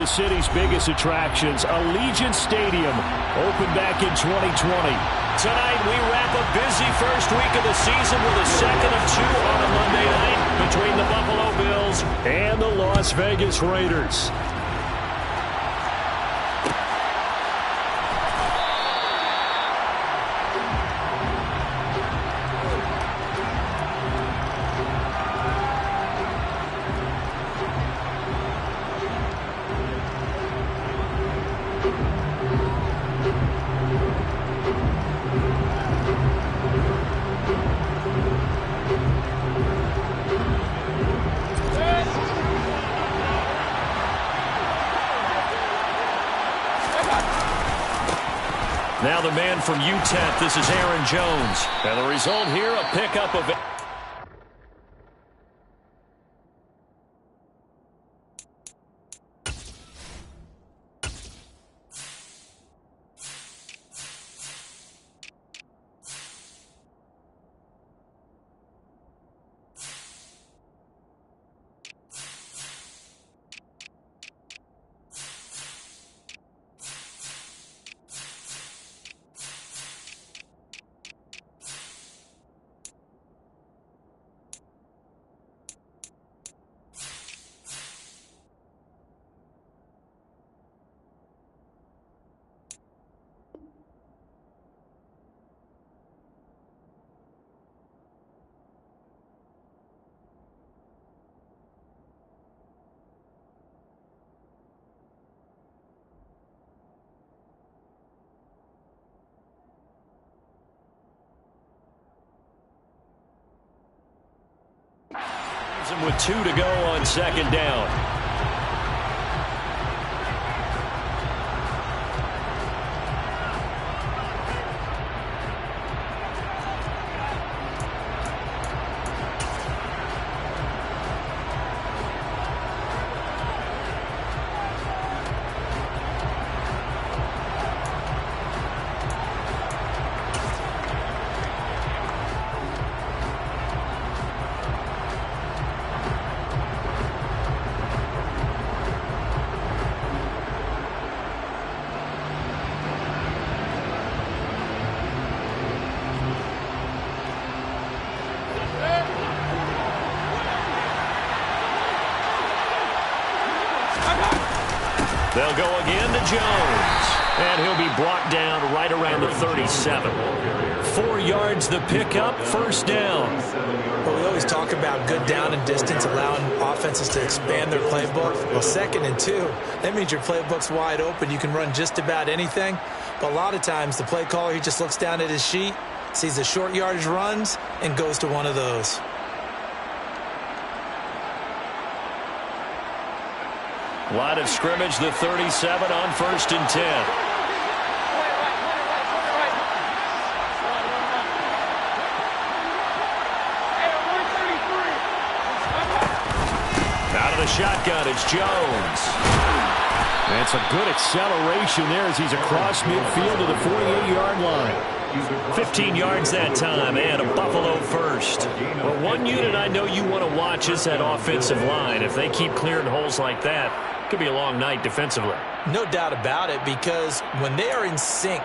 The city's biggest attractions, Allegiant Stadium, opened back in 2020. Tonight, we wrap a busy first week of the season with a second of two on a Monday night between the Buffalo Bills and the Las Vegas Raiders. Now the man from UTEP, this is Aaron Jones. And the result here, a pickup of... with 2 to go on second down. They'll go again to Jones. And he'll be brought down right around the 37. 4 yards the pickup, first down. Well, we always talk about good down and distance, allowing offenses to expand their playbook. Well, 2nd and 2, that means your playbook's wide open. You can run just about anything. But a lot of times, the play caller, he just looks down at his sheet, sees the short yardage runs, and goes to one of those. Line of scrimmage, the 37 on 1st and 10. Out of the shotgun, it's Jones. And some good acceleration there as he's across midfield to the 48-yard line. 15 yards that time, and a Buffalo first. Well, one unit I know you want to watch is that offensive line. If they keep clearing holes like that, it could be a long night defensively. No doubt about it, because when they are in sync,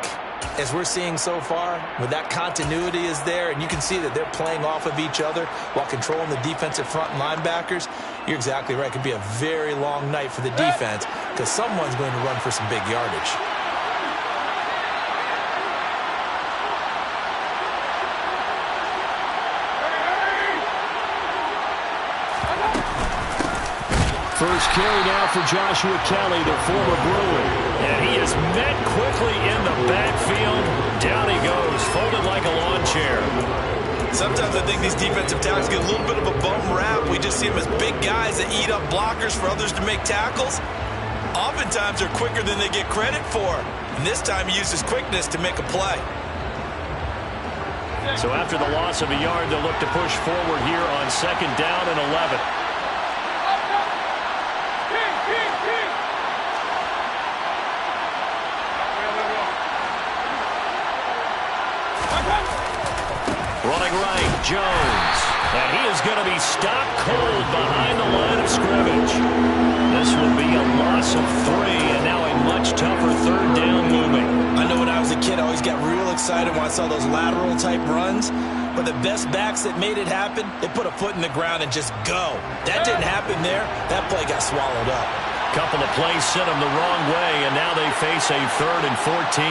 as we're seeing so far, when that continuity is there, and you can see that they're playing off of each other while controlling the defensive front and linebackers, you're exactly right. It could be a very long night for the defense because someone's going to run for some big yardage. First carry now for Joshua Kelly, the former Bruin. And he is met quickly in the backfield. Down he goes, folded like a lawn chair. Sometimes I think these defensive tackles get a little bit of a bum rap. We just see them as big guys that eat up blockers for others to make tackles. Oftentimes they're quicker than they get credit for. And this time he uses quickness to make a play. So after the loss of a yard, they'll look to push forward here on 2nd down and 11. Running right, Jones. And he is is going to be stopped cold behind the line of scrimmage. This will be a loss of 3, and now a much tougher third down looming. I know when I was a kid, I always got real excited when I saw those lateral-type runs. But the best backs that made it happen, they put a foot in the ground and just go. That didn't happen there. That play got swallowed up. Couple of plays sent them the wrong way, and now they face a 3rd and 14.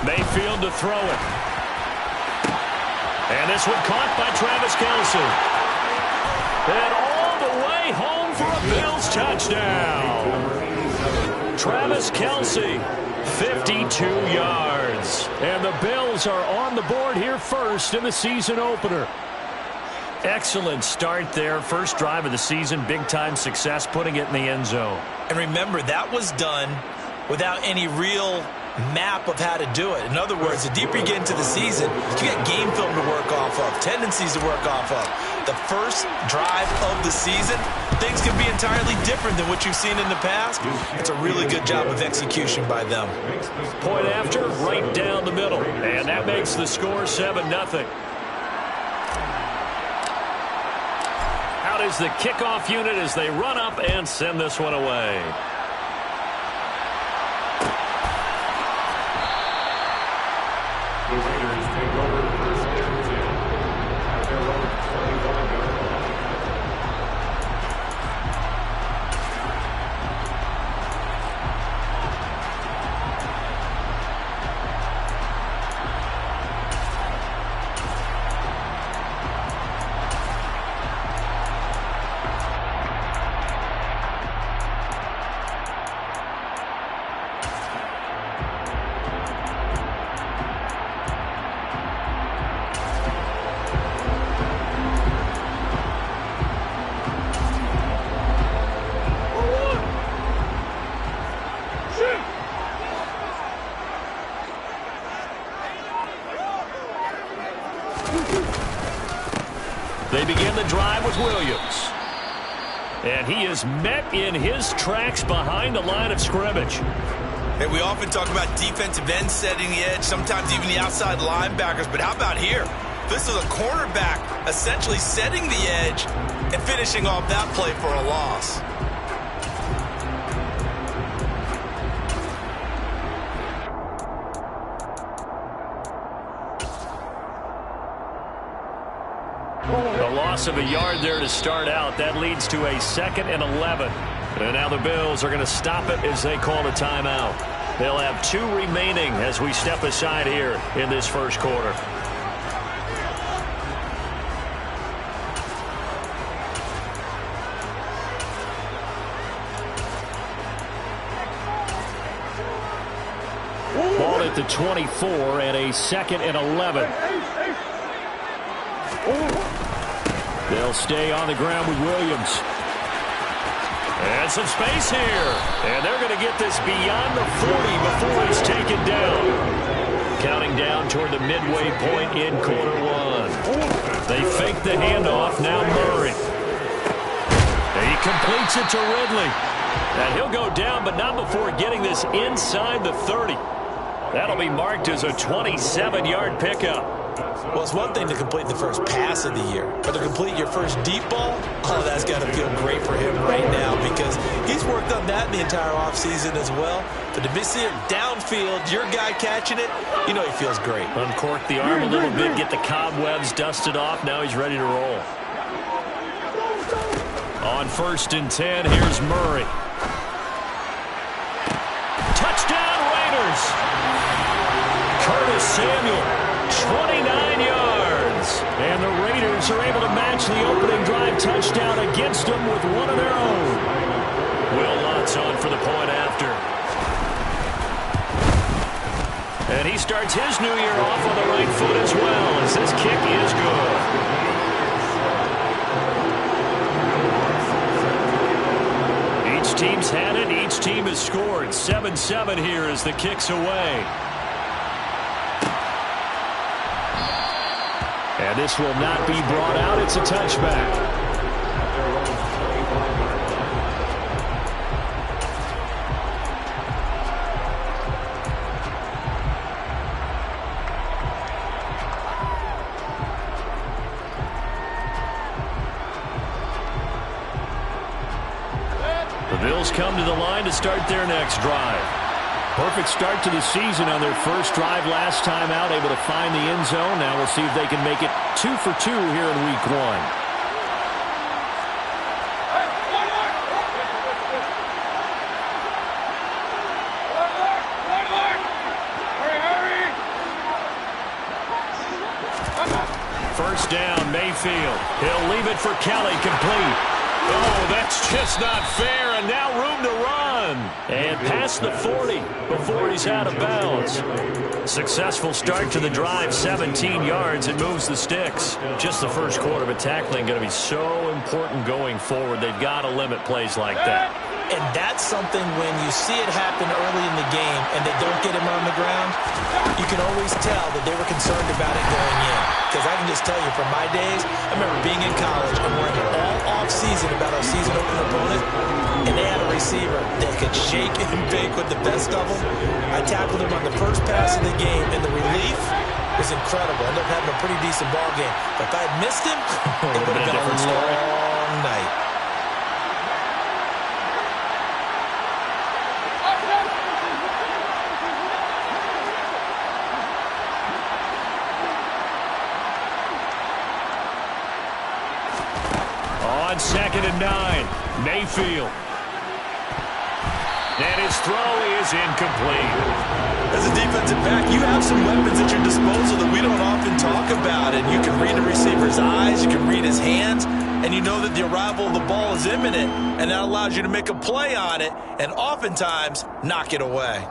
Mayfield to throw it. And this one caught by Travis Kelce. And all the way home for a Bills touchdown. Travis Kelce, 52 yards. And the Bills are on the board here first in the season opener. Excellent start there. First drive of the season. Big-time success putting it in the end zone. And remember, that was done without any real map of how to do it. In other words, the deeper you get into the season, you got game film to work off of, tendencies to work off of. The first drive of the season, things can be entirely different than what you've seen in the past. It's a really good job of execution by them. Point after, right down the middle. And that makes the score 7-0. Out is the kickoff unit as they run up and send this one away. They begin the drive with Williams. And he is met in his tracks behind the line of scrimmage. Hey, we often talk about defensive ends setting the edge, sometimes even the outside linebackers. But how about here? This is a cornerback essentially setting the edge and finishing off that play for a loss. A loss of a yard there to start out. That leads to a 2nd and 11. And now the Bills are going to stop it as they call a timeout. They'll have 2 remaining as we step aside here in this first quarter. Ball at the 24 and a 2nd and 11. They'll stay on the ground with Williams. And some space here. And they're going to get this beyond the 40 before he's taken down. Counting down toward the midway point in quarter 1. They fake the handoff. Now Murray. He completes it to Ridley. And he'll go down, but not before getting this inside the 30. That'll be marked as a 27-yard pickup. Well, it's one thing to complete the first pass of the year, but to complete your first deep ball, oh, that's got to feel great for him right now because he's worked on that in the entire offseason as well. But to see it downfield, your guy catching it, you know he feels great. Uncork the arm a little bit, get the cobwebs dusted off. Now he's ready to roll. On 1st and 10, here's Murray. Touchdown Raiders! Curtis Samuel, 29 yards. And the Raiders are able to match the opening drive touchdown against them with one of their own. Will Lutz on for the point after. And he starts his new year off on the right foot as well, as this kick is good. Each team's had it. Each team has scored. 7-7 here as the kick's away. And this will not be brought out. It's a touchback. The Bills come to the line to start their next drive. Perfect start to the season on their first drive last time out, able to find the end zone. Now we'll see if they can make it 2 for 2 here in week 1. First down, Mayfield. He'll leave it for Kelly, complete. Oh, that's just not fair, and now room to run. And past the 40 before he's out of bounds. Successful start to the drive, 17 yards. It moves the sticks. Just the first quarter, but tackling going to be so important going forward. They've got to limit plays like that. And that's something when you see it happen early in the game and they don't get him on the ground, you can always tell that they were concerned about it going in. Because I can just tell you from my days, I remember being in college and worrying all off-season about our season opener opponent, and they had a receiver that could shake and bake with the best of them. I tackled him on the first pass of the game, and the relief was incredible. I ended up having a pretty decent ball game. But if I had missed him, it would have been a long night. On 2nd and 9, Mayfield. And his throw is incomplete. As a defensive back, you have some weapons at your disposal that we don't often talk about. And you can read the receiver's eyes, you can read his hands, and you know that the arrival of the ball is imminent. And that allows you to make a play on it and oftentimes knock it away.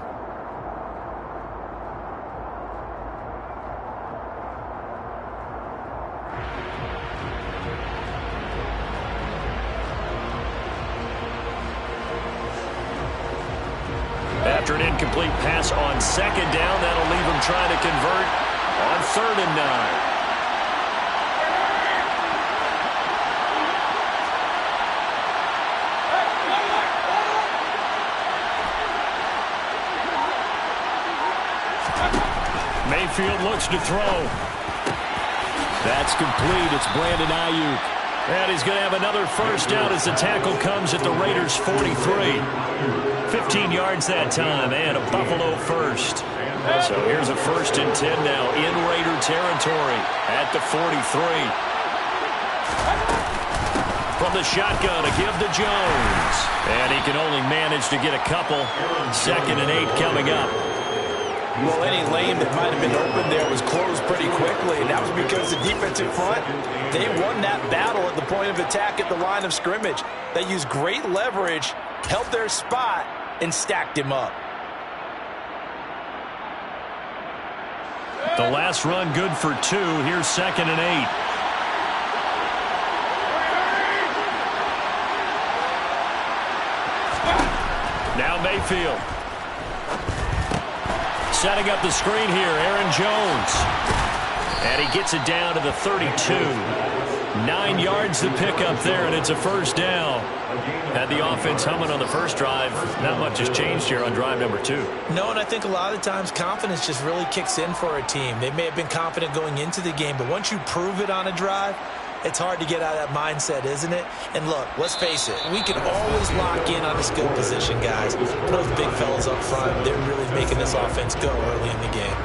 After an incomplete pass on 2nd down, that'll leave him trying to convert on 3rd and 9. Mayfield looks to throw. That's complete. It's Brandon Ayuk. And he's going to have another first down as the tackle comes at the Raiders' 43. 15 yards that time, and a Buffalo first. So here's a 1st and 10 now in Raider territory at the 43. From the shotgun, a give to Jones. And he can only manage to get a couple. 2nd and 8 coming up. Well, any lane that might have been open there was closed pretty quickly, and that was because the defensive front, they won that battle at the point of attack at the line of scrimmage. They used great leverage, held their spot, and stacked him up. The last run good for 2. Here's 2nd and 8. Now Mayfield. Setting up the screen here, Aaron Jones. And he gets it down to the 32. 9 yards to pick up there, and it's a first down. Had the offense humming on the first drive. Not much has changed here on drive number 2. No, and I think a lot of times confidence just really kicks in for a team. They may have been confident going into the game, but once you prove it on a drive, it's hard to get out of that mindset, isn't it? And look, let's face it, we can always lock in on a skill position, guys. But those big fellas up front, they're really making this offense go early in the game.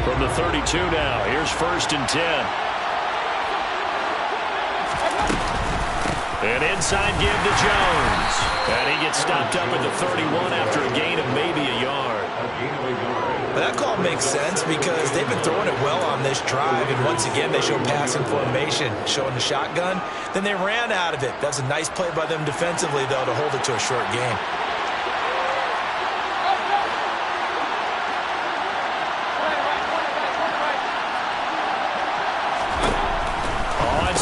From the 32 now, here's 1st and 10. An inside give to Jones. And he gets stopped up at the 31 after a gain of maybe a yard. But that call makes sense because they've been throwing it well on this drive. And once again, they show passing formation, showing the shotgun. Then they ran out of it. That's a nice play by them defensively, though, to hold it to a short game.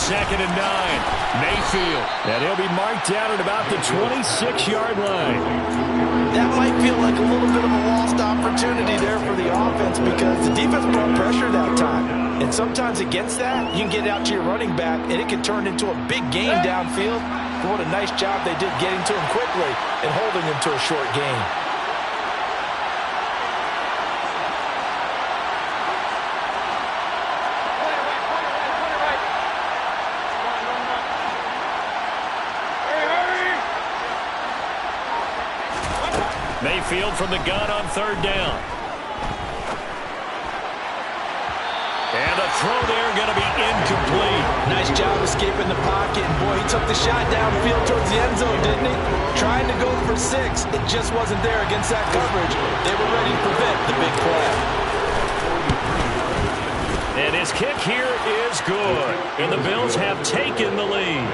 2nd and 9. Mayfield. And he'll be marked down at about the 26-yard line. That might feel like a little bit of a lost opportunity there for the offense because the defense brought pressure that time. And sometimes against that, you can get out to your running back, and it can turn into a big gain downfield. But what a nice job they did getting to him quickly and holding him to a short gain. Mayfield from the gun on 3rd down. And a throw there going to be incomplete. Nice job escaping the pocket. And boy, he took the shot downfield towards the end zone, didn't he? Trying to go for 6. It just wasn't there against that coverage. They were ready to prevent the big play. And his kick here is good. And the Bills have taken the lead.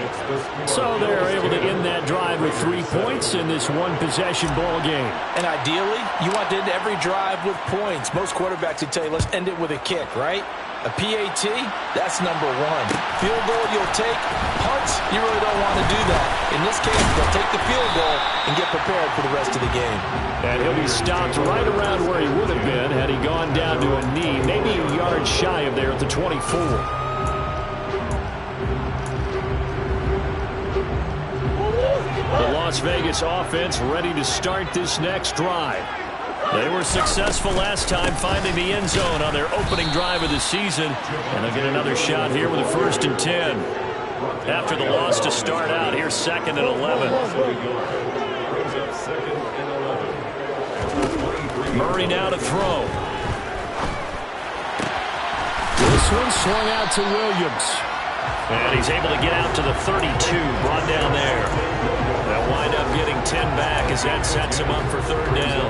So they're able to end that drive with 3 points in this one-possession ball game. And ideally, you want to end every drive with points. Most quarterbacks would tell you, let's end it with a kick, right? A PAT, that's number 1. Field goal you'll take. Punts, you really don't want to do that. In this case, they'll take the field goal and get prepared for the rest of the game. And he'll be stopped right around where he would have been had he gone down to a knee, maybe a yard shy of there at the 24. The Las Vegas offense ready to start this next drive. They were successful last time finding the end zone on their opening drive of the season. And they'll get another shot here with a 1st and 10. After the loss to start out, here's 2nd and 11. Murray now to throw. This one swung out to Williams. And he's able to get out to the 32, brought down there. They'll wind up getting 10 back as that sets him up for 3rd down.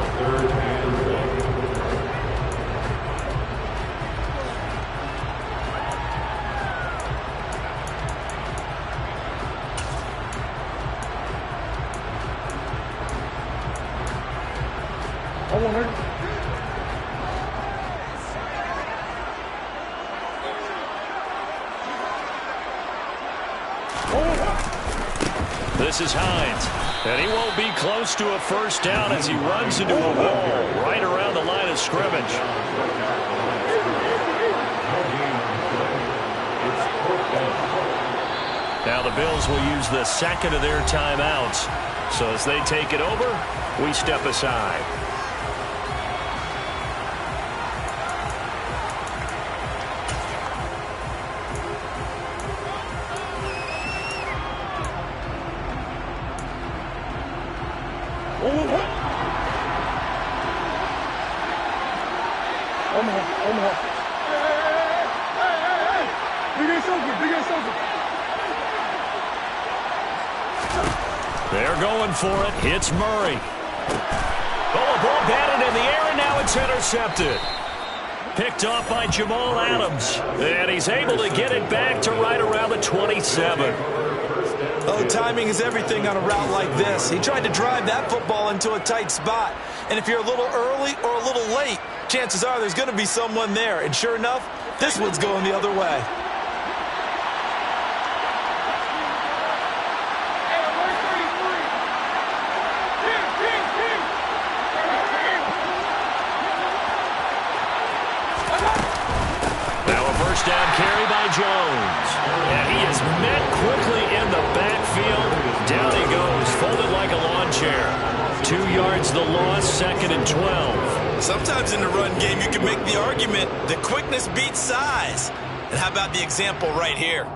This is Hines, and he won't be close to a 1st down as he runs into a wall right around the line of scrimmage. Now the Bills will use the 2nd of their timeouts. So as they take it over, we step aside. They're going for it. It's Murray. Oh, a ball batted in the air, and now it's intercepted. Picked off by Jamal Adams. And he's able to get it back to right around the 27. Oh, timing is everything on a route like this. He tried to drive that football into a tight spot. And if you're a little early or a little late, chances are there's going to be someone there. And sure enough, this one's going the other way. Down carry by Jones. And he is met quickly in the backfield. Down he goes, folded like a lawn chair. 2 yards the loss, 2nd and 12. Sometimes in the run game, you can make the argument that quickness beats size. And how about the example right here?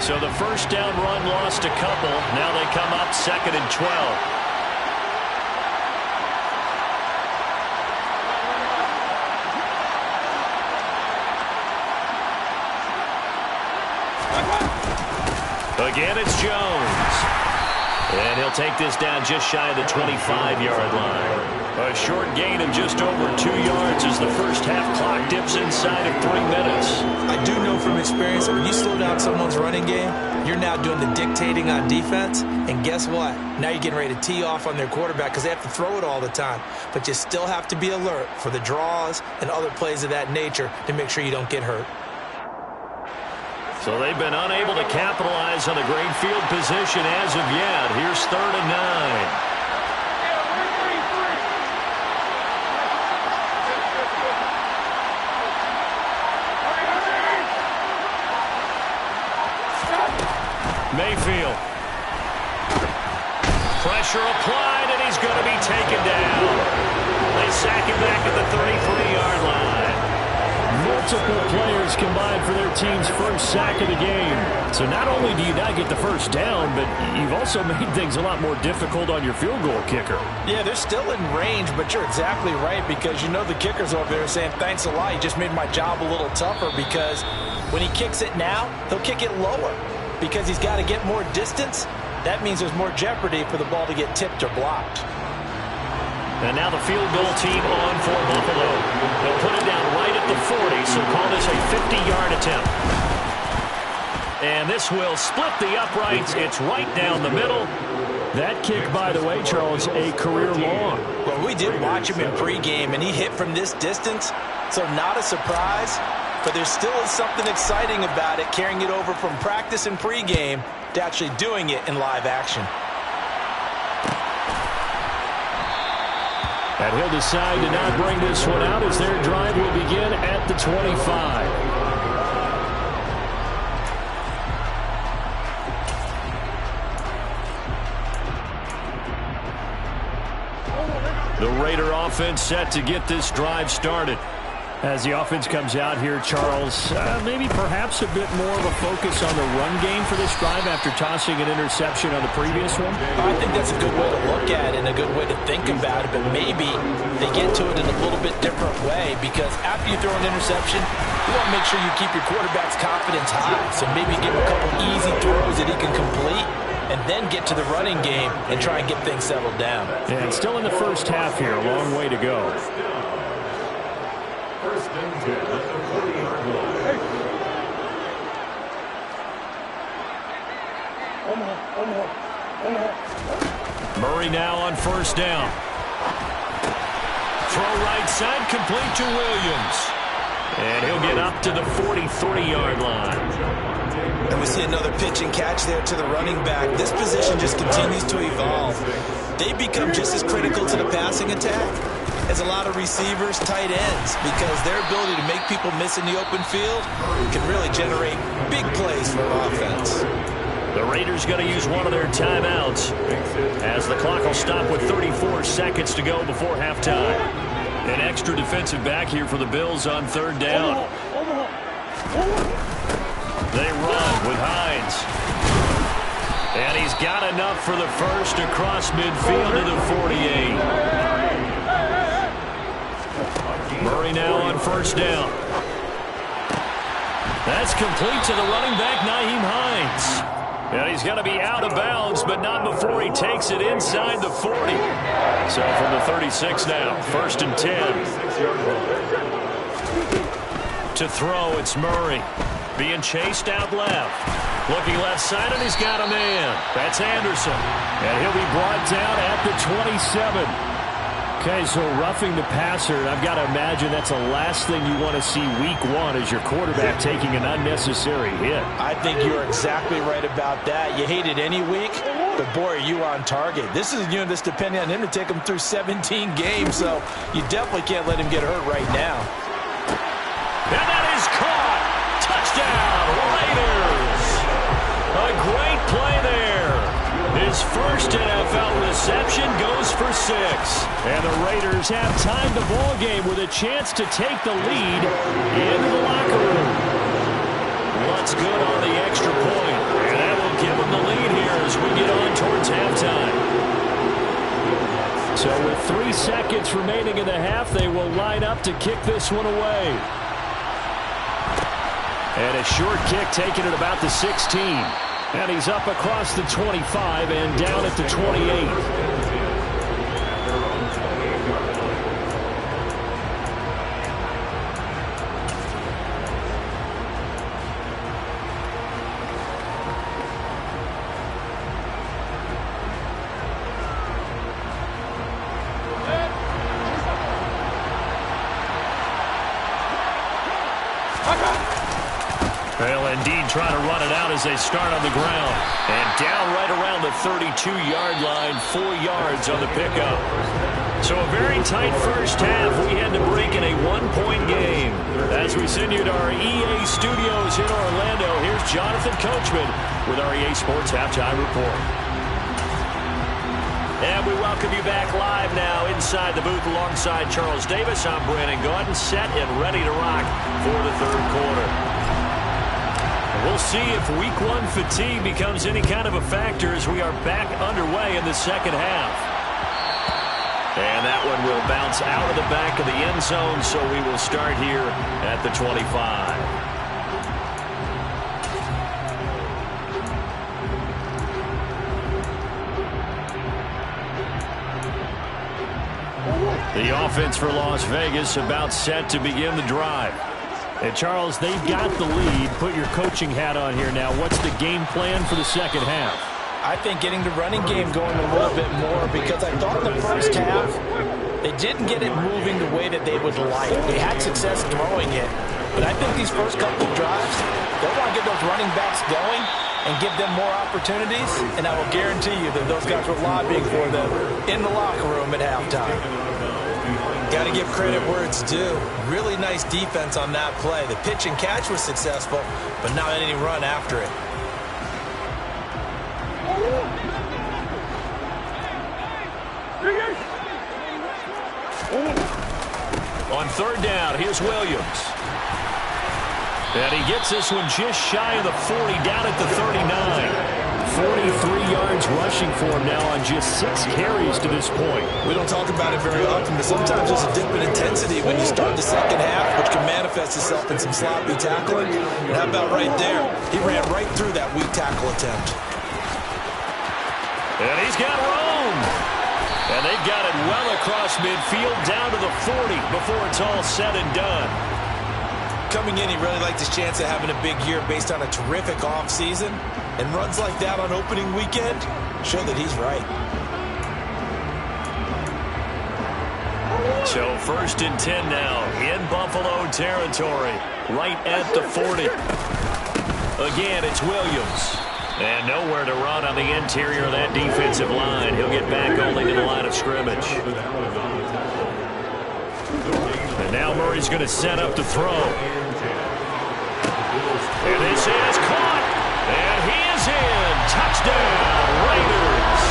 So the 1st down run lost a couple. Now they come up 2nd and 12. Again, it's Jones. And he'll take this down just shy of the 25-yard line. A short gain of just over 2 yards as the first half clock dips inside of 3 minutes. I do know from experience that when you slow down someone's running game, you're now doing the dictating on defense. And guess what? Now you're getting ready to tee off on their quarterback because they have to throw it all the time. But you still have to be alert for the draws and other plays of that nature to make sure you don't get hurt. So they've been unable to capitalize on a great field position as of yet. Here's 3rd and 9. Mayfield. Pressure applied, and he's going to be taken down. They sack him back at the 33-yard line. Multiple players combined for their team's first sack of the game. So not only do you not get the first down, but you've also made things a lot more difficult on your field goal kicker. Yeah, they're still in range, but you're exactly right because you know the kicker's over there saying, thanks a lot, you just made my job a little tougher because when he kicks it now, he'll kick it lower. Because he's got to get more distance, that means there's more jeopardy for the ball to get tipped or blocked. And now the field goal team on for Buffalo. They'll put it down right at the 40, so call this a 50-yard attempt. And this will split the uprights. It's right down the middle. That kick, by the way, Charles, a career long. Well, we did watch him in pregame, and he hit from this distance, so not a surprise. But there still is something exciting about it, carrying it over from practice and pregame to actually doing it in live action. And he'll decide to not bring this one out as their drive will begin at the 25. The Raider offense set to get this drive started. As the offense comes out here, Charles, maybe perhaps a bit more of a focus on the run game for this drive after tossing an interception on the previous one? I think that's a good way to look at it and a good way to think about it, but maybe they get to it in a little bit different way because after you throw an interception, you want to make sure you keep your quarterback's confidence high. So maybe give him a couple easy throws that he can complete and then get to the running game and try and get things settled down. And still in the first half here, a long way to go. Murray now on first down. Throw right side, complete to Williams. And he'll get up to the 43-yard line. And we see another pitch and catch there to the running back. This position just continues to evolve. They become just as critical to the passing attack as a lot of receivers, tight ends, because their ability to make people miss in the open field can really generate big plays for offense. The Raiders going to use one of their timeouts as the clock will stop with 34 seconds to go before halftime. An extra defensive back here for the Bills on 3rd down. They run with Hines. And he's got enough for the first across midfield to the 48. Murray now on first down. That's complete to the running back, Nyheim Hines. And he's going to be out of bounds, but not before he takes it inside the 40. So from the 36 now, 1st and 10. To throw, it's Murray. Being chased out left. Looking left side, and he's got a man. That's Anderson. And he'll be brought down at the 27. Okay, so roughing the passer, I've got to imagine that's the last thing you want to see week one as your quarterback taking an unnecessary hit. I think you're exactly right about that. You hate it any week, but boy, are you on target. This is a unit that's depending on him to take him through 17 games, so you definitely can't let him get hurt right now. And that is caught. Touchdown, Raiders. A great play there. His first NFL reception goes for 6. And the Raiders have timed the ball game with a chance to take the lead into the locker room. What's good on the extra point? And that will give them the lead here as we get on towards halftime. So with 3 seconds remaining in the half, they will line up to kick this one away. And a short kick taken at about the 16. And he's up across the 25 and down at the 28. Well, indeed, trying to run it out as they start on the ground. And down right around the 32-yard line, 4 yards on the pickup. So a very tight first half. We had to break in a one-point game. As we send you to our EA studios in Orlando, here's Jonathan Coachman with our EA Sports Halftime Report. And we welcome you back live now inside the booth alongside Charles Davis. I'm Brandon Gaudin, set and ready to rock for the third quarter. We'll see if Week 1 fatigue becomes any kind of a factor as we are back underway in the second half. And that one will bounce out of the back of the end zone, so we will start here at the 25. The offense for Las Vegas about set to begin the drive. And Charles, they've got the lead. Put your coaching hat on here now. What's the game plan for the second half? I think getting the running game going a little bit more, because I thought in the first half they didn't get it moving the way that they would like. They had success throwing it. But I think these first couple of drives, they'll want to get those running backs going and give them more opportunities. And I will guarantee you that those guys were lobbying for them in the locker room at halftime. Got to give credit where it's due. Really nice defense on that play. The pitch and catch was successful, but not any run after it. On third down, here's Williams. And he gets this one just shy of the 40, down at the 39. 43 yards rushing for him now on just 6 carries to this point. We don't talk about it very often, but sometimes there's a dip in intensity when you start the second half, which can manifest itself in some sloppy tackling. And how about right there? He ran right through that weak tackle attempt. And he's got room. And they've got it well across midfield, down to the 40 before it's all said and done. Coming in, he really liked his chance of having a big year based on a terrific offseason. And runs like that on opening weekend show that he's right. So 1st and 10 now in Buffalo territory, right at the 40. Again, it's Williams. And nowhere to run on the interior of that defensive line. He'll get back only to the line of scrimmage. And now Murray's going to set up to throw. And this is caught. And he is in. Touchdown, Raiders.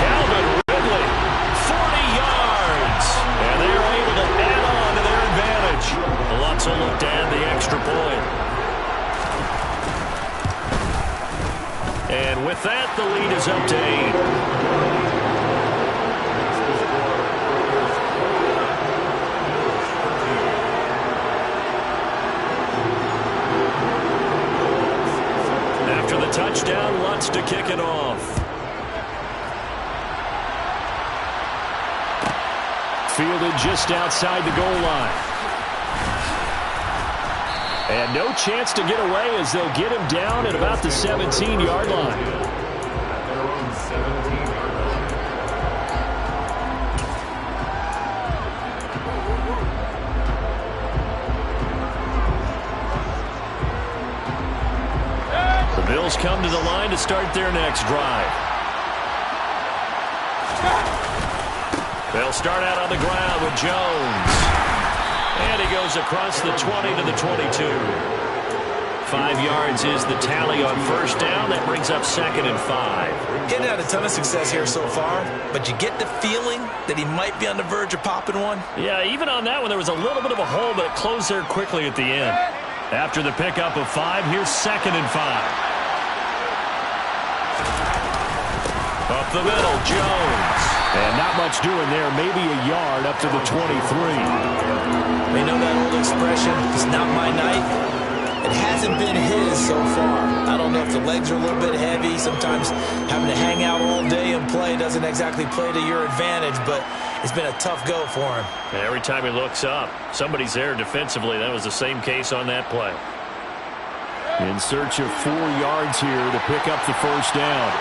Calvin Ridley, 40 yards. And they're able to add on to their advantage. Lutz will look to add the extra point. And with that, the lead is up to 8. Touchdown, Lutz to kick it off. Fielded just outside the goal line. And no chance to get away as they'll get him down at about the 17-yard line. Bills come to the line to start their next drive. They'll start out on the ground with Jones. And he goes across the 20 to the 22. 5 yards is the tally on first down. That brings up 2nd and 5. Getting out a ton of success here so far, but you get the feeling that he might be on the verge of popping one. Yeah, even on that one, there was a little bit of a hole, but it closed there quickly at the end. After the pickup of 5, here's 2nd and 5. Up the middle, Jones. And not much doing there, maybe a yard up to the 23. You know that old expression, it's not my night. It hasn't been his so far. I don't know if the legs are a little bit heavy. Sometimes having to hang out all day and play doesn't exactly play to your advantage, but it's been a tough go for him. And every time he looks up, somebody's there defensively. That was the same case on that play. In search of 4 yards here to pick up the first down.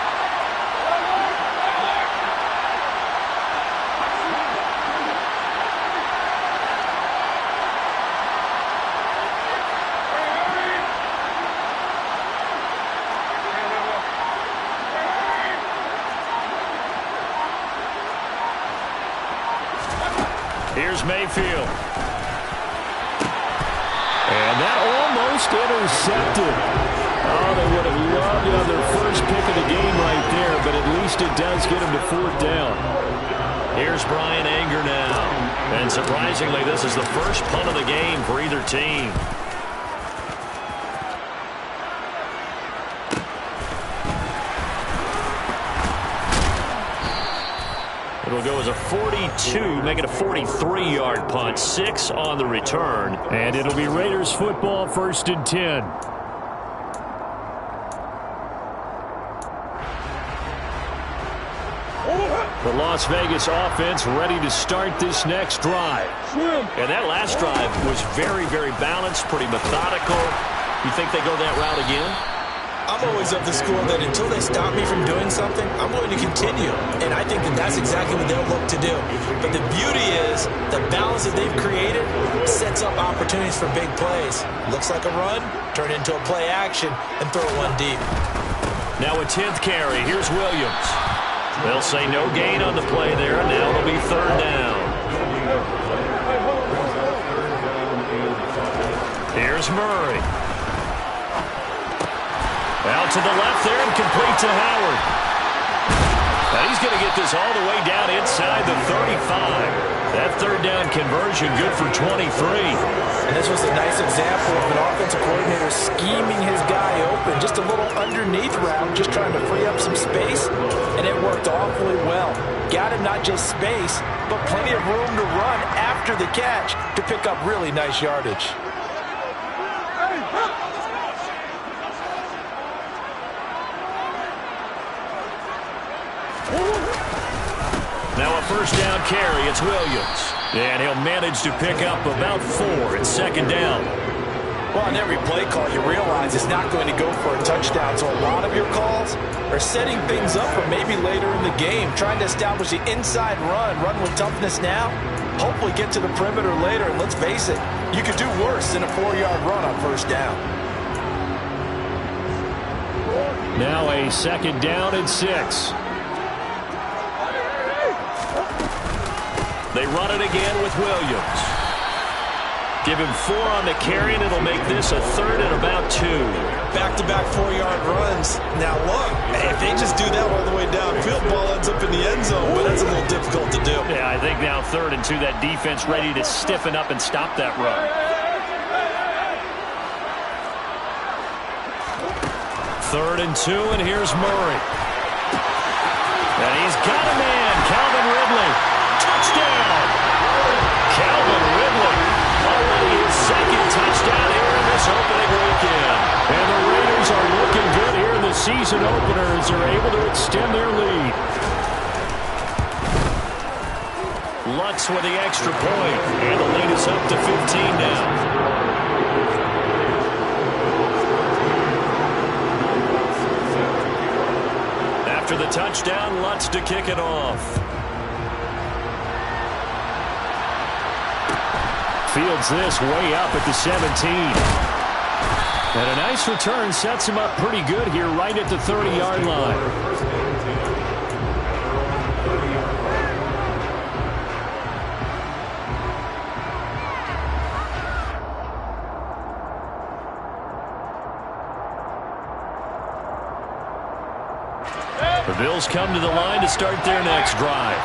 Here's Mayfield. And that almost intercepted. Oh, they would have loved to have their first pick of the game right there, but at least it does get them to 4th down. Here's Brian Anger now. And surprisingly, this is the first punt of the game for either team. It'll go as a 42, make it a 43-yard punt, 6 on the return. And it'll be Raiders football, 1st and 10. The Las Vegas offense ready to start this next drive. And that last drive was very, very balanced, pretty methodical. You think they go that route again? I'm always of the school that until they stop me from doing something, I'm going to continue. And I think that that's exactly what they'll look to do. But the beauty is the balance that they've created sets up opportunities for big plays. Looks like a run, turn into a play action, and throw one deep. Now a 10th carry. Here's Williams. They'll say no gain on the play there. Now it'll be 3rd down. Here's Murray. Out to the left there and complete to Howard. Now he's going to get this all the way down inside the 35. That 3rd down conversion good for 23. And this was a nice example of an offensive coordinator scheming his guy open. Just a little underneath route, just trying to free up some space. And it worked awfully well. Got him not just space, but plenty of room to run after the catch to pick up really nice yardage. Now a 1st down carry. It's Williams. And he'll manage to pick up about 4. It's 2nd down. Well, on every play call, you realize it's not going to go for a touchdown. So a lot of your calls are setting things up for maybe later in the game, trying to establish the inside run with toughness now, hopefully get to the perimeter later. And let's face it, you could do worse than a 4-yard run on 1st down. Now a 2nd down and 6. They run it again with Williams. Give him 4 on the carry, and it'll make this a 3rd and about 2. Back-to-back 4-yard runs. Now, look, if they just do that all the way downfield, ball ends up in the end zone, but that's a little difficult to do. Yeah, I think now 3rd and 2, that defense ready to stiffen up and stop that run. 3rd and 2, and here's Murray. And he's got a man, Calvin Ridley. Touchdown! Calvin Ridley, already his 2nd touchdown here in this opening weekend. And the Raiders are looking good here in the season opener as they're able to extend their lead. Lutz with the extra point, and the lead is up to 15 now. After the touchdown, Lutz to kick it off. Fields this way up at the 17. And a nice return sets him up pretty good here right at the 30-yard line. The Bills come to the line to start their next drive.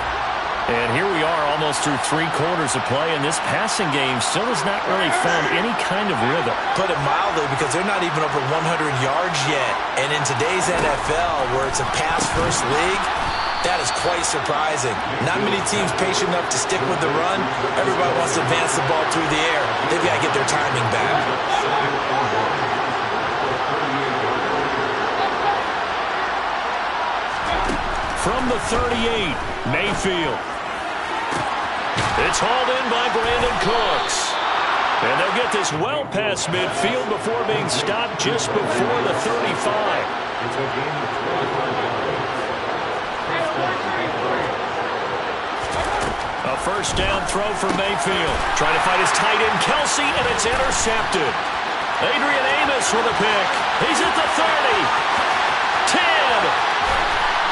And here we are almost through 3 quarters of play, and this passing game still has not really found any kind of rhythm. Put it mildly, because they're not even over 100 yards yet. And in today's NFL, where it's a pass-first league, that is quite surprising. Not many teams patient enough to stick with the run. Everybody wants to advance the ball through the air. They've got to get their timing back. from the 38, Mayfield. It's hauled in by Brandon Cooks. And they'll get this well past midfield before being stopped just before the 35. A first down throw for Mayfield. Trying to find his tight end, Kelsey, and it's intercepted. Adrian Amos with a pick. He's at the 30. 10.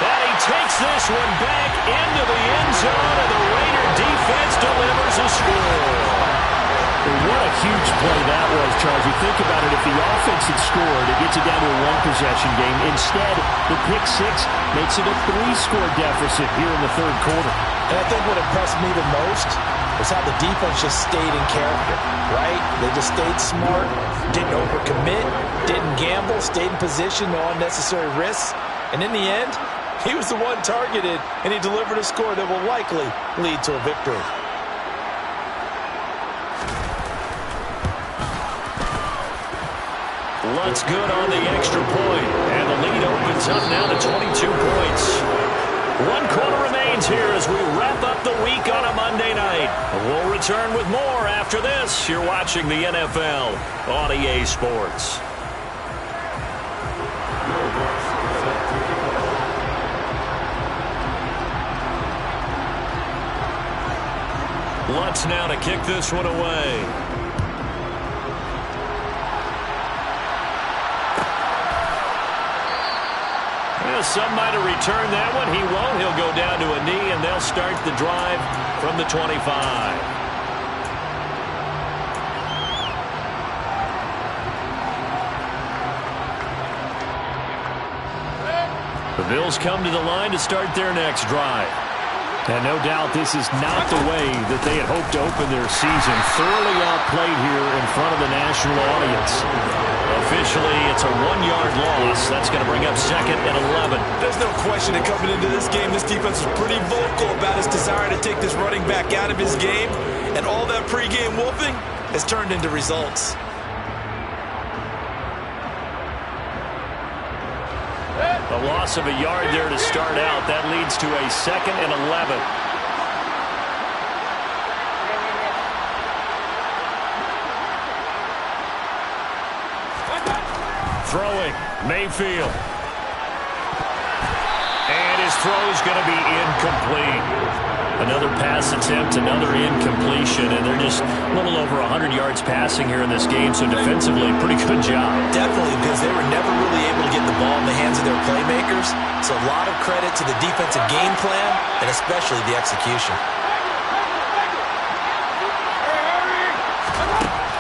And he takes this one back into the end zone, and the Raider defense delivers a score. What a huge play that was, Charles. You think about it, if the offense had scored, it gets it down to a one-possession game. Instead, the pick six makes it a three-score deficit here in the third quarter. And I think what impressed me the most was how the defense just stayed in character, right? They just stayed smart, didn't overcommit, didn't gamble, stayed in position, no unnecessary risks. And in the end, he was the one targeted, and he delivered a score that will likely lead to a victory. Lutt's good on the extra point, and the lead opens up now to 22 points. 1 quarter remains here as we wrap up the week on a Monday night. We'll return with more after this. You're watching the NFL on EA Sports. Lutz now to kick this one away. Some might have returned that one. He won't. He'll go down to a knee, and they'll start the drive from the 25. The Bills come to the line to start their next drive. And no doubt this is not the way that they had hoped to open their season. Thoroughly outplayed here in front of the national audience. Officially, it's a 1-yard loss. That's going to bring up 2nd and 11. There's no question that coming into this game, this defense was pretty vocal about his desire to take this running back out of his game. And all that pregame wolfing has turned into results. A loss of a yard there to start out. That leads to a 2nd and 11. Throwing, Mayfield. And his throw is going to be incomplete. Another pass attempt, another incompletion, and they're just a little over 100 yards passing here in this game, so defensively, pretty good job. Definitely, because they were never really able to get the ball in the hands of their playmakers, so a lot of credit to the defensive game plan, and especially the execution.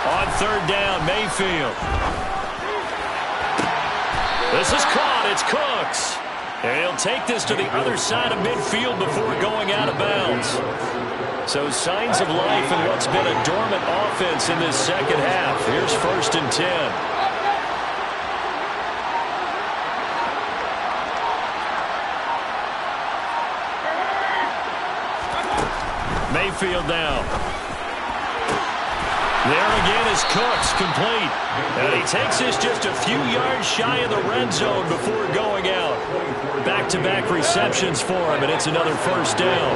On 3rd down, Mayfield. This is caught. It's Cooks. And he'll take this to the other side of midfield before going out of bounds. So signs of life in what's been a dormant offense in this second half. Here's 1st and 10. Mayfield now. There again is Cooks, complete. And he takes this just a few yards shy of the red zone before going out. Back-to-back receptions for him, and it's another 1st down.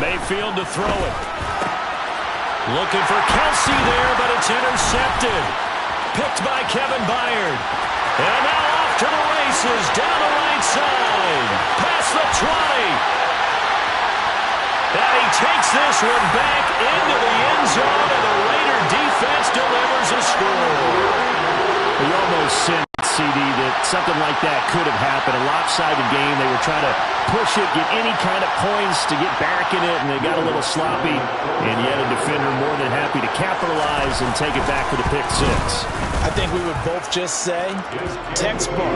Mayfield to throw it. Looking for Kelsey there, but it's intercepted. Picked by Kevin Byard. And now off to the races, down the right side. Past the 20. And he takes this one back into the end zone, and the Raider defense delivers a score. You almost sense, CD, that something like that could have happened. A lopsided game. They were trying to push it, get any kind of points to get back in it, and they got a little sloppy. And yet a defender more than happy to capitalize and take it back for the pick six. I think we would both just say textbook,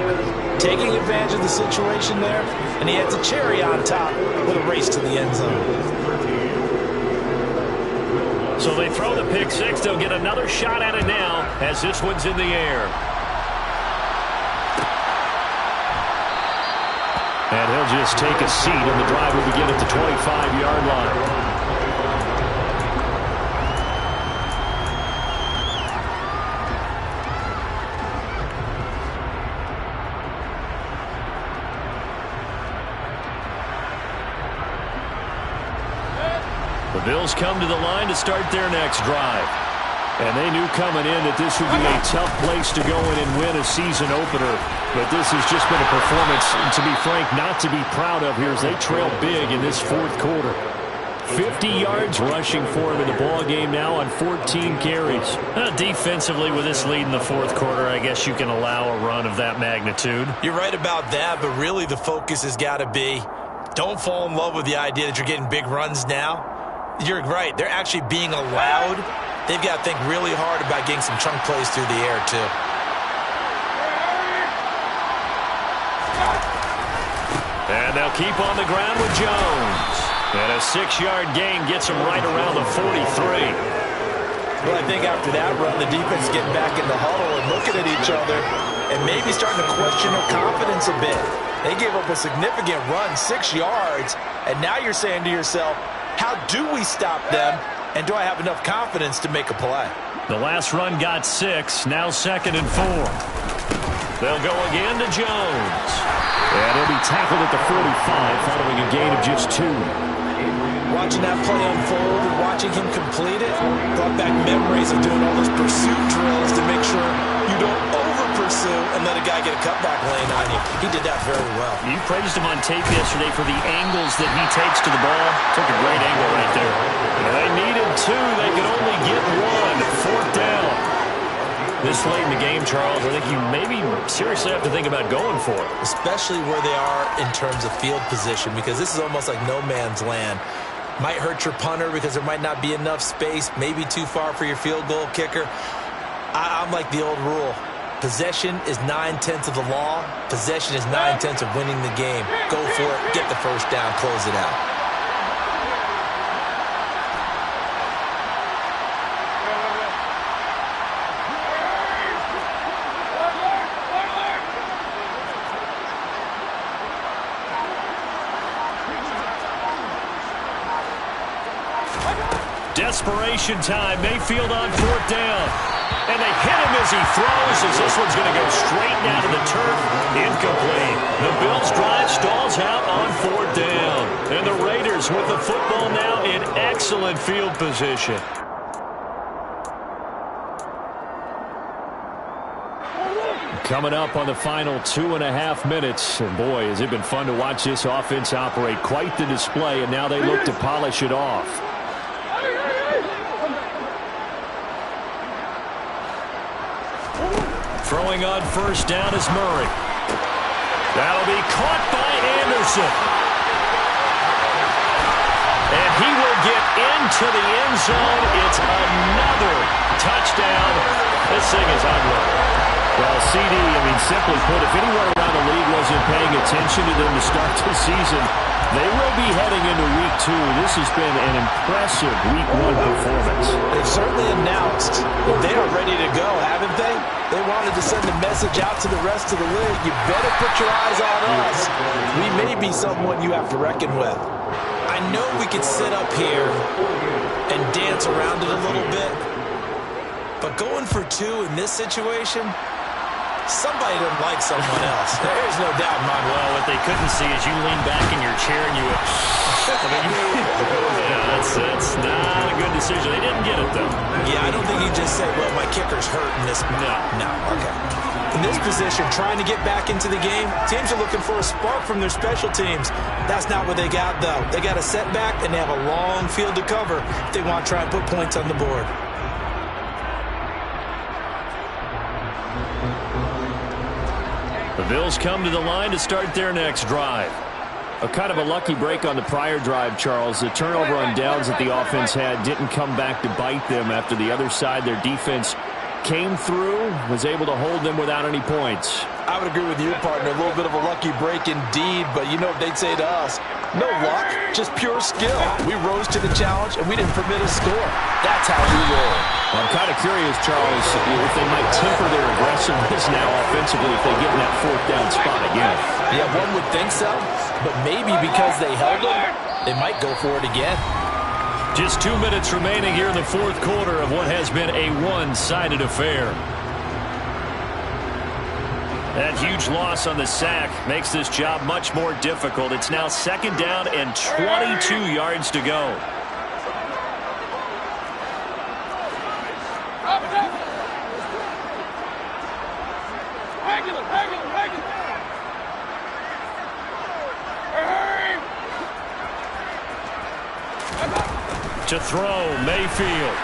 taking advantage of the situation there, and he had the cherry on top with a race to the end zone. So they throw the pick six. They'll get another shot at it now as this one's in the air. And he'll just take a seat, and the drive will begin at the 25-yard line. The Bills come to the line to start their next drive. And they knew coming in that this would be a tough place to go in and win a season opener. But this has just been a performance, to be frank, not to be proud of here as they trail big in this fourth quarter. 50 yards rushing for him in the ball game now on 14 carries. Defensively, with this lead in the fourth quarter, I guess you can allow a run of that magnitude. You're right about that, but really the focus has got to be don't fall in love with the idea that you're getting big runs now. You're right. They're actually being allowed. They've got to think really hard about getting some chunk plays through the air, too. And they'll keep on the ground with Jones. And a 6-yard gain gets him right around the 43. Well, I think after that run, the defense is getting back in the huddle and looking at each other and maybe starting to question their confidence a bit. They gave up a significant run, 6 yards, and now you're saying to yourself, how do we stop them? And do I have enough confidence to make a play? The last run got 6, now 2nd and 4. They'll go again to Jones. And he'll be tackled at the 45 following a gain of just 2. Watching that play unfold and watching him complete it brought back memories of doing all those pursuit drills to make sure you don't over-pursue and let a guy get a cutback lane on you. He did that very well. You praised him on tape yesterday for the angles that he takes to the ball. Took a great angle right there. And they needed 2. They could only get 1. 4th down. This late in the game, Charles, I think you maybe seriously have to think about going for it. Especially where they are in terms of field position, because this is almost like no man's land. Might hurt your punter because there might not be enough space, maybe too far for your field goal kicker. I'm like the old rule. Possession is 9/10 of the law. Possession is 9/10 of winning the game. Go for it. Get the first down. Close it out. Desperation time. Mayfield on 4th down. And they hit him as he throws, as this one's going to go straight down to the turf. Incomplete. The Bills' drive stalls out on 4th down. And the Raiders with the football now in excellent field position. Coming up on the final 2.5 minutes. And boy, has it been fun to watch this offense operate. Quite the display, and now they look to polish it off. Throwing on 1st down is Murray. That'll be caught by Anderson. And he will get into the end zone. It's another touchdown. This thing is ugly. Well, CD, simply put, if anyone around the league wasn't paying attention to them to start the season, they will be heading into Week 2. This has been an impressive Week 1 performance. They've certainly announced that they are ready to go, haven't they? They wanted to send a message out to the rest of the league. You better put your eyes on us. We may be someone you have to reckon with. I know we could sit up here and dance around it a little bit, but going for 2 in this situation, somebody doesn't like someone else. There's no doubt in my mind. Well, what they couldn't see is you lean back in your chair and you went, yeah, that's not a good decision. They didn't get it, though. Yeah, I don't think you just said, well, my kicker's hurt in this. No, okay. In this position, trying to get back into the game, teams are looking for a spark from their special teams. That's not what they got, though. They got a setback, and they have a long field to cover if they want to try and put points on the board. The Bills come to the line to start their next drive. A kind of a lucky break on the prior drive, Charles. The turnover on downs that the offense had didn't come back to bite them after the other side. Their defense came through, was able to hold them without any points. I would agree with you, partner. A little bit of a lucky break indeed, but you know what they'd say to us? No luck, just pure skill. We rose to the challenge, and we didn't permit a score. That's how we roll. Well, I'm kind of curious, Charles, if they might temper their aggressiveness now offensively if they get in that 4th down spot again. Yeah, one would think so, but maybe because they held them, they might go for it again. Just 2 minutes remaining here in the 4th quarter of what has been a one-sided affair. That huge loss on the sack makes this job much more difficult. It's now 2nd down and 22 yards to go. To throw, Mayfield.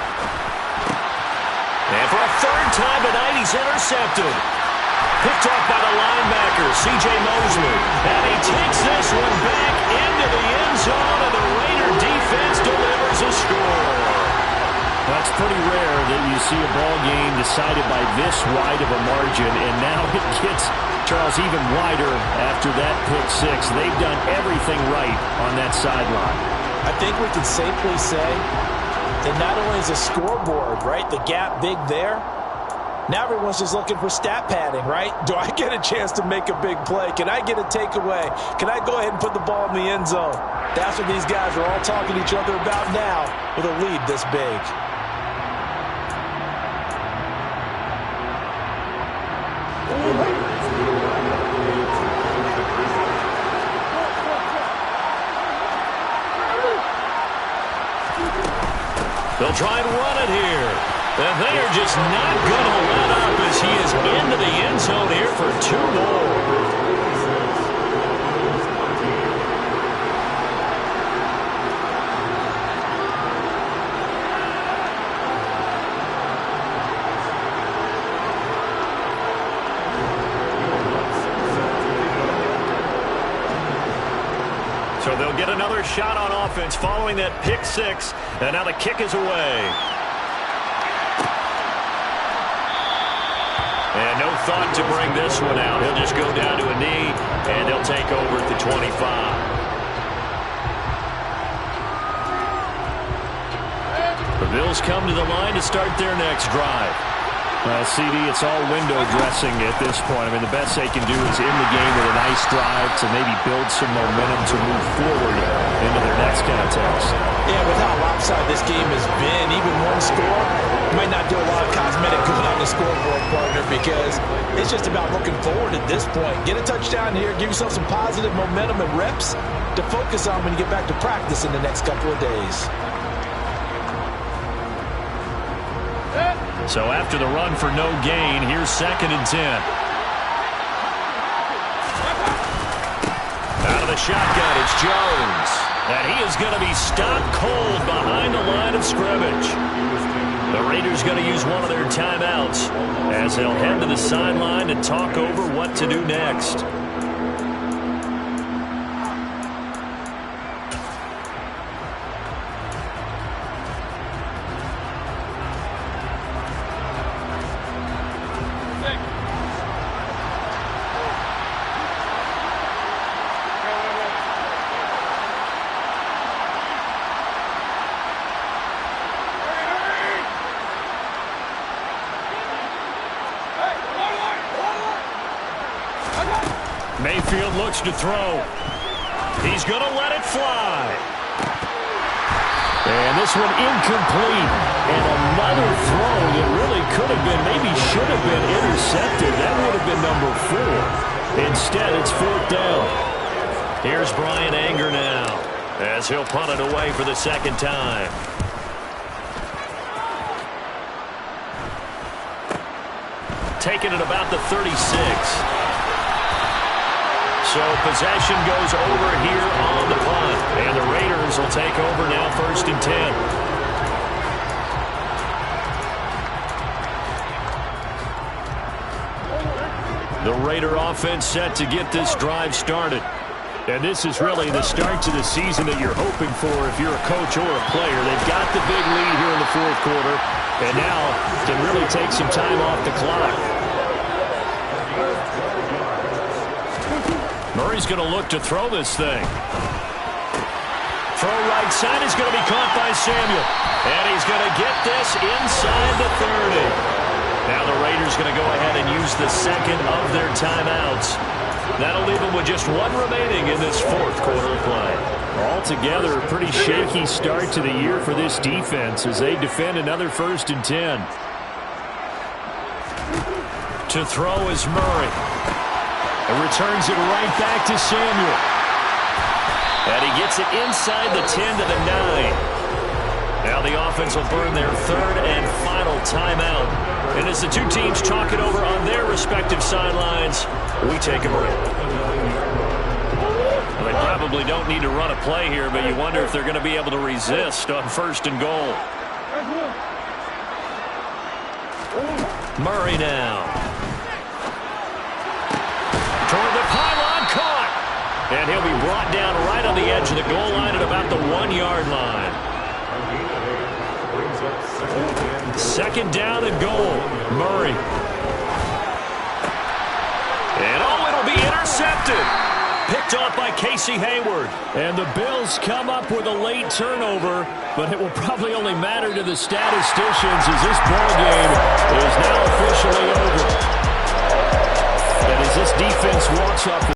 And for a third time tonight, he's intercepted. Picked up by the linebacker, C.J. Mosley. And he takes this one back into the end zone, and the Raider defense delivers a score. That's pretty rare that you see a ball game decided by this wide of a margin, and now it gets, Charles, even wider after that pick six. They've done everything right on that sideline. I think we can safely say that not only is the scoreboard, right, the gap big there, now everyone's just looking for stat padding, right? Do I get a chance to make a big play? Can I get a takeaway? Can I go ahead and put the ball in the end zone? That's what these guys are all talking to each other about now with a lead this big. They'll try and run it here. And they are just not going to let up as he is into the end zone here for two more. So they'll get another shot on offense following that pick six. And now the kick is away. And no thought to bring this one out. He'll just go down to a knee, and they'll take over at the 25. The Bills come to the line to start their next drive. CD, it's all window dressing at this point. I mean, the best they can do is in the game with a nice drive to maybe build some momentum to move forward into their next contest. Yeah, with how lopsided this game has been, even one score might not do a lot of cosmetic good on the scoreboard, partner, because it's just about looking forward at this point. Get a touchdown here, give yourself some positive momentum and reps to focus on when you get back to practice in the next couple of days. So after the run for no gain, here's 2nd and 10. Out of the shotgun, it's Jones. And he is going to be stopped cold behind the line of scrimmage. The Raiders going to use one of their timeouts as they'll head to the sideline to talk over what to do next. Mayfield looks to throw. He's going to let it fly. And this one incomplete. And another throw that really could have been, maybe should have been intercepted. That would have been number 4. Instead, it's 4th down. Here's Brian Anger now as he'll punt it away for the second time. Taking it about the 36. So possession goes over here on the punt. And the Raiders will take over now 1st and 10. The Raider offense set to get this drive started. And this is really the start to the season that you're hoping for if you're a coach or a player. They've got the big lead here in the 4th quarter. And now can really take some time off the clock. Murray's going to look to throw this thing. Throw right side is going to be caught by Samuel. And he's going to get this inside the 30. Now the Raiders going to go ahead and use the second of their timeouts. That'll leave them with just one remaining in this 4th quarter of play. Altogether, a pretty shaky start to the year for this defense as they defend another 1st and 10. To throw is Murray. And returns it right back to Samuel. And he gets it inside the 10 to the 9. Now the offense will burn their 3rd and final timeout. And as the two teams talk it over on their respective sidelines, we take a break. Well, they probably don't need to run a play here, but you wonder if they're going to be able to resist on 1st and goal. Murray now. Toward the pylon, caught. And he'll be brought down right on the edge of the goal line at about the 1-yard line. 2nd down and goal. Murray. And it'll be intercepted. Picked off by Casey Hayward. And the Bills come up with a late turnover, but it will probably only matter to the statisticians as this ball game is now officially over. And as this defense walks off the